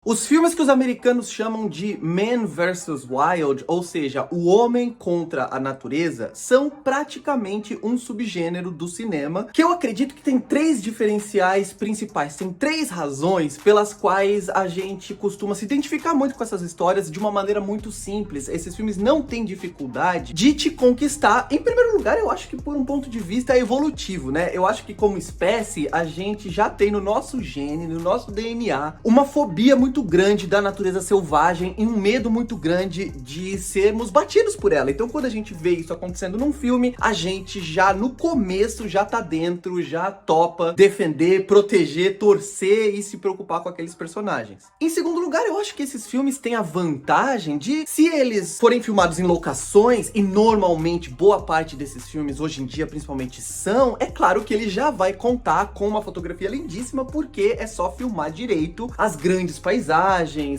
Os filmes que os americanos chamam de Man vs Wild, ou seja, o homem contra a natureza, são praticamente um subgênero do cinema, que eu acredito que tem três diferenciais principais, tem três razões pelas quais a gente costuma se identificar muito com essas histórias de uma maneira muito simples. Esses filmes não têm dificuldade de te conquistar. Em primeiro lugar, eu acho que por um ponto de vista evolutivo, né? Eu acho que como espécie, a gente já tem no nosso gene, no nosso DNA, uma fobia muito grande da natureza selvagem e um medo muito grande de sermos batidos por ela. Então quando a gente vê isso acontecendo num filme, a gente já no começo já tá dentro, já topa defender, proteger, torcer e se preocupar com aqueles personagens. Em segundo lugar, eu acho que esses filmes têm a vantagem de, se eles forem filmados em locações, e normalmente boa parte desses filmes hoje em dia principalmente são, é claro que ele já vai contar com uma fotografia lindíssima, porque é só filmar direito as grandes paisagens,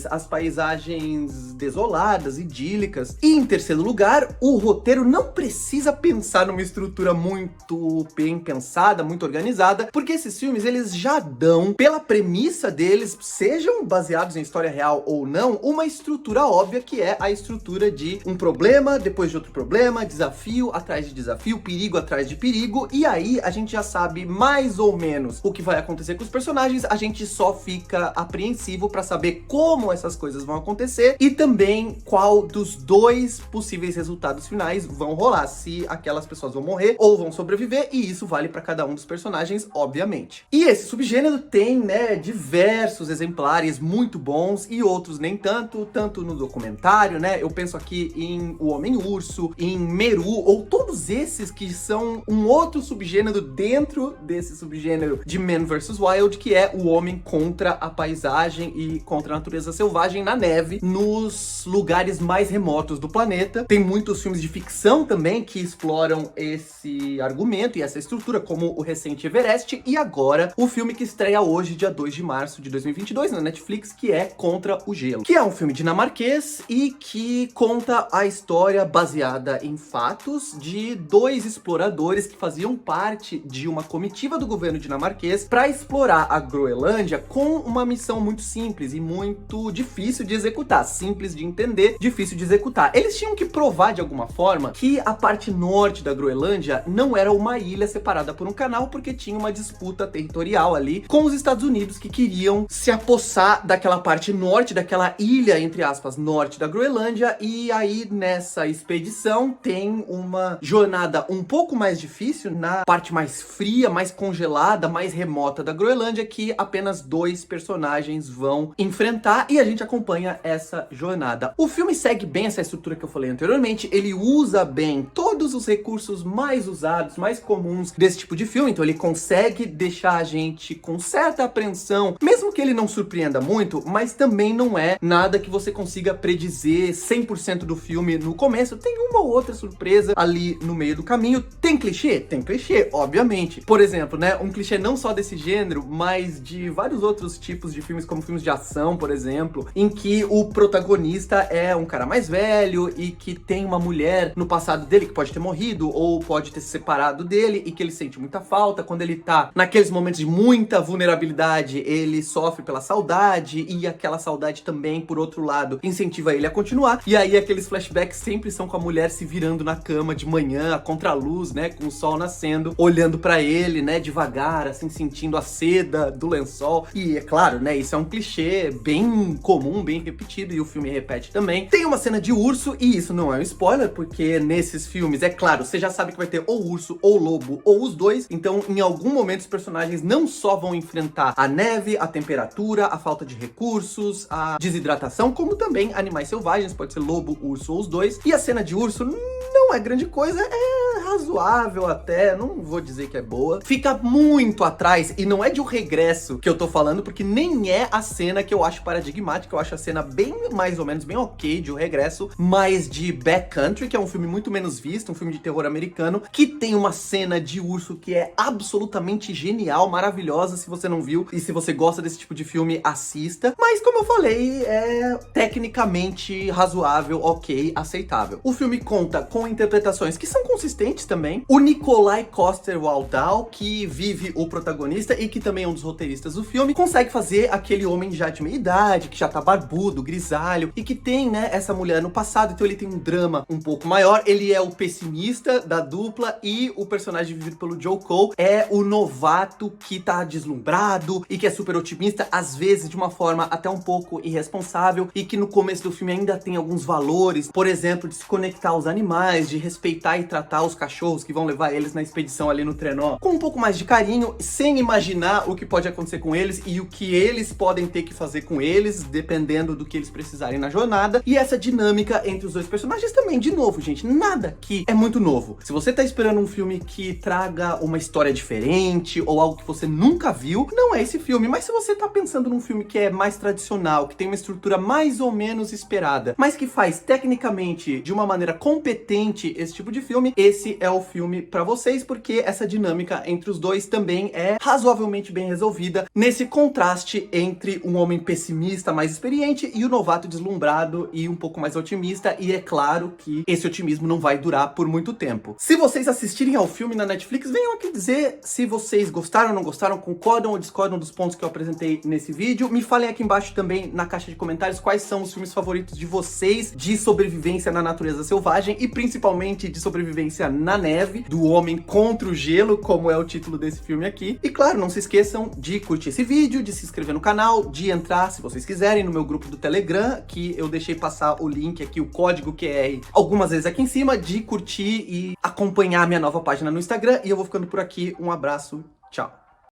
as paisagens desoladas, idílicas. E em terceiro lugar, o roteiro não precisa pensar numa estrutura muito bem pensada, muito organizada, porque esses filmes eles já dão, pela premissa deles, sejam baseados em história real ou não, uma estrutura óbvia, que é a estrutura de um problema, depois de outro problema, desafio atrás de desafio, perigo atrás de perigo, e aí a gente já sabe mais ou menos o que vai acontecer com os personagens, a gente só fica apreensivo pra saber como essas coisas vão acontecer e também qual dos dois possíveis resultados finais vão rolar, se aquelas pessoas vão morrer ou vão sobreviver, e isso vale pra cada um dos personagens, obviamente. E esse subgênero tem, né, diversos exemplares muito bons e outros nem tanto, tanto no documentário, né, eu penso aqui em O Homem-Urso, em Meru, ou todos esses que são um outro subgênero dentro desse subgênero de Man vs Wild, que é o homem contra a paisagem e contra a natureza selvagem na neve, nos lugares mais remotos do planeta. Tem muitos filmes de ficção também que exploram esse argumento e essa estrutura, como o recente Everest, e agora o filme que estreia hoje, dia 2 de março de 2022, na Netflix, que é Contra o Gelo, que é um filme dinamarquês e que conta a história baseada em fatos de dois exploradores que faziam parte de uma comitiva do governo dinamarquês para explorar a Groenlândia com uma missão muito simples e muito difícil de executar, simples de entender, difícil de executar. Eles tinham que provar de alguma forma que a parte norte da Groenlândia não era uma ilha separada por um canal, porque tinha uma disputa territorial ali com os Estados Unidos, que queriam se apossar daquela parte norte, daquela ilha, entre aspas, norte da Groenlândia. E aí nessa expedição tem uma jornada um pouco mais difícil na parte mais fria, mais congelada, mais remota da Groenlândia, que apenas dois personagens vão enfrentar, e a gente acompanha essa jornada. O filme segue bem essa estrutura que eu falei anteriormente, ele usa bem todos os recursos mais usados, mais comuns desse tipo de filme, então ele consegue deixar a gente com certa apreensão, mesmo que ele não surpreenda muito, mas também não é nada que você consiga predizer 100% do filme no começo. Tem uma ou outra surpresa ali no meio do caminho. Tem clichê? Tem clichê, obviamente. Por exemplo, né, um clichê não só desse gênero, mas de vários outros tipos de filmes, como filmes de ação, por exemplo, em que o protagonista é um cara mais velho e que tem uma mulher no passado dele que pode ter morrido ou pode ter se separado dele e que ele sente muita falta. Quando ele tá naqueles momentos de muita vulnerabilidade, ele sofre pela saudade, e aquela saudade também, por outro lado, incentiva ele a continuar. E aí aqueles flashbacks sempre são com a mulher se virando na cama de manhã, a contraluz, né, com o sol nascendo, olhando pra ele, né, devagar, assim, sentindo a seda do lençol. E é claro, né, isso é um clichê bem comum, bem repetido, e o filme repete também. Tem uma cena de urso, e isso não é um spoiler, porque nesses filmes, é claro, você já sabe que vai ter ou urso, ou lobo, ou os dois. Então, em algum momento, os personagens não só vão enfrentar a neve, a temperatura, a falta de recursos, a desidratação, como também animais selvagens, pode ser lobo, urso ou os dois. E a cena de urso não é grande coisa, é razoável até, não vou dizer que é boa. Fica muito atrás, e não é de O Regresso que eu tô falando, porque nem é a cena que eu acho paradigmática, eu acho a cena bem, mais ou menos, bem ok de O Regresso, mas de Backcountry, que é um filme muito menos visto, um filme de terror americano, que tem uma cena de urso que é absolutamente genial, maravilhosa. Se você não viu, e se você gosta desse tipo de filme, assista. Mas como eu falei, é tecnicamente razoável, ok, aceitável. O filme conta com interpretações que são consistentes, excelente também. O Nikolai Coster-Waldau, que vive o protagonista e que também é um dos roteiristas do filme, consegue fazer aquele homem já de meia idade, que já tá barbudo, grisalho, e que tem, né, essa mulher no passado, então ele tem um drama um pouco maior. Ele é o pessimista da dupla e o personagem vivido pelo Joe Cole é o novato que tá deslumbrado e que é super otimista, às vezes de uma forma até um pouco irresponsável, e que no começo do filme ainda tem alguns valores, por exemplo, de se conectar aos animais, de respeitar e tratar os cachorros que vão levar eles na expedição ali no trenó com um pouco mais de carinho, sem imaginar o que pode acontecer com eles e o que eles podem ter que fazer com eles, dependendo do que eles precisarem na jornada. E essa dinâmica entre os dois personagens também, de novo, gente, nada aqui é muito novo. Se você tá esperando um filme que traga uma história diferente ou algo que você nunca viu, não é esse filme. Mas se você tá pensando num filme que é mais tradicional, que tem uma estrutura mais ou menos esperada, mas que faz tecnicamente de uma maneira competente esse tipo de filme, esse é o filme pra vocês, porque essa dinâmica entre os dois também é razoavelmente bem resolvida nesse contraste entre um homem pessimista mais experiente e o novato deslumbrado e um pouco mais otimista. E é claro que esse otimismo não vai durar por muito tempo. Se vocês assistirem ao filme na Netflix, venham aqui dizer se vocês gostaram ou não gostaram, concordam ou discordam dos pontos que eu apresentei nesse vídeo. Me falem aqui embaixo também na caixa de comentários quais são os filmes favoritos de vocês de sobrevivência na natureza selvagem e principalmente de sobrevivência na neve, do homem contra o gelo, como é o título desse filme aqui. E claro, não se esqueçam de curtir esse vídeo, de se inscrever no canal, de entrar, se vocês quiserem, no meu grupo do Telegram, que eu deixei passar o link aqui, o código QR, algumas vezes aqui em cima, de curtir e acompanhar a minha nova página no Instagram. E eu vou ficando por aqui. Um abraço, tchau!